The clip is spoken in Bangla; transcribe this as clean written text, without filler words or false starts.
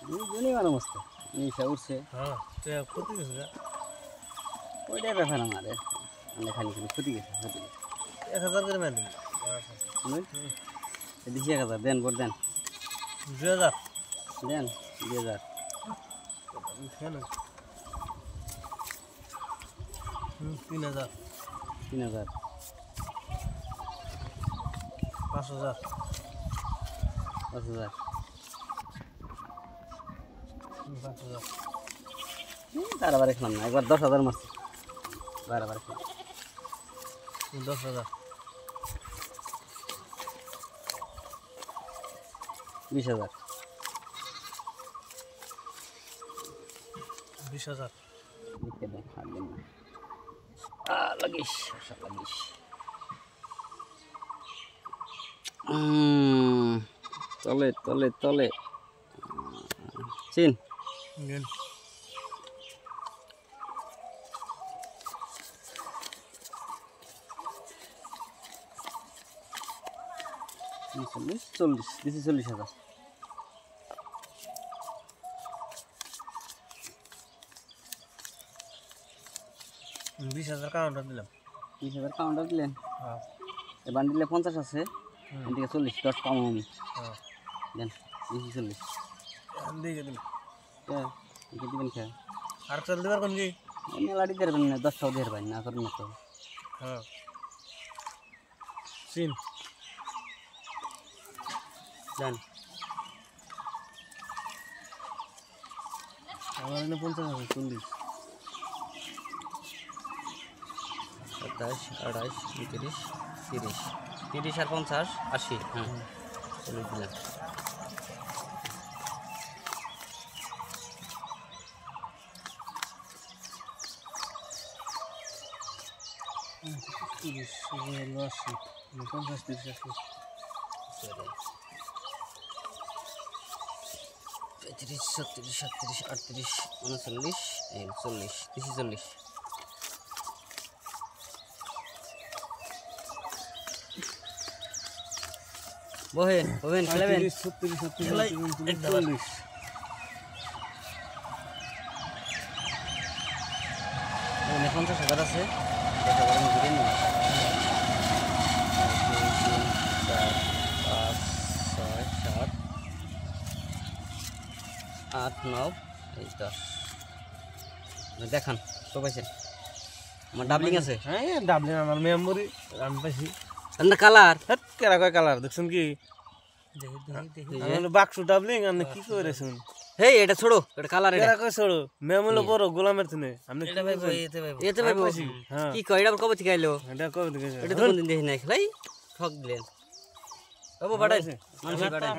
দুজনই ভালো মস্ত নিশা উঠছে। হ্যাঁ ক্ষতি গেছে ওইটাই ব্যাপার আমাদের আমরা খালি খালি ক্ষতি গেছে 1000 করে মেন দিছি 1000 দেন ভোট দেন 2000 দেন 2000 3000 3000 5000 5000 5000 বারবার খেলাম না একবার 10,000 মারছি বারবার খেলাম 10000 20,000 20000 লিখে দেন হারবেন না লাগিস সব লাগিস তলে তলে তলে চিন নেন 40 দিছি 40,000 20000 কাউন্টার দিলাম 20,000 কাউন্টার দিলেন হ্যাঁ এ বান্ডিলে 50 আছে এদিকে 40 10 কম আমি হ্যাঁ দেন দিছি 40 দিয়ে দিন কে দিবেন কে আর চল দিবার কোন কি মেলাডি দেবেন না 10 টাকা দেবেন না করেন না তো হ্যাঁ সিন দেন আমার এখানে 50 আছে 40 27 28 29 30 30 আর 50 80 হ্যাঁ 40 দিলাম পঁয়ত্রিশ 36 37 38 39 40 40 বহেন বহেন খেলাবেন 40 50,000 আছে 10,000 আমি ঘুরে নিই 8 9 এই 10 দেখান তো পাইছেন আমার ডাবলিং আছে হ্যাঁ ডাবলিং আমার মেমোরি আমি পাইছি না কালার হট কেরা কয় কালার দেখছেন কি দেখি আমার বাক্স ডাবলিং আপনি কি করেছেন হেই এটা ছোড়ো এটা কালার এটা কেরা কয় ছড়ো মেমোরি বড় গোলামের থনে আপনি এটা ভাই এতে ভাই হ্যাঁ কি কয় এটা কবে থেকে আইলো এটা কবে থেকে এটা তো কোনদিন দেখি নাই খেলাই ঠক দিলেন বাবু বাড়াই মানুষ বাড়াই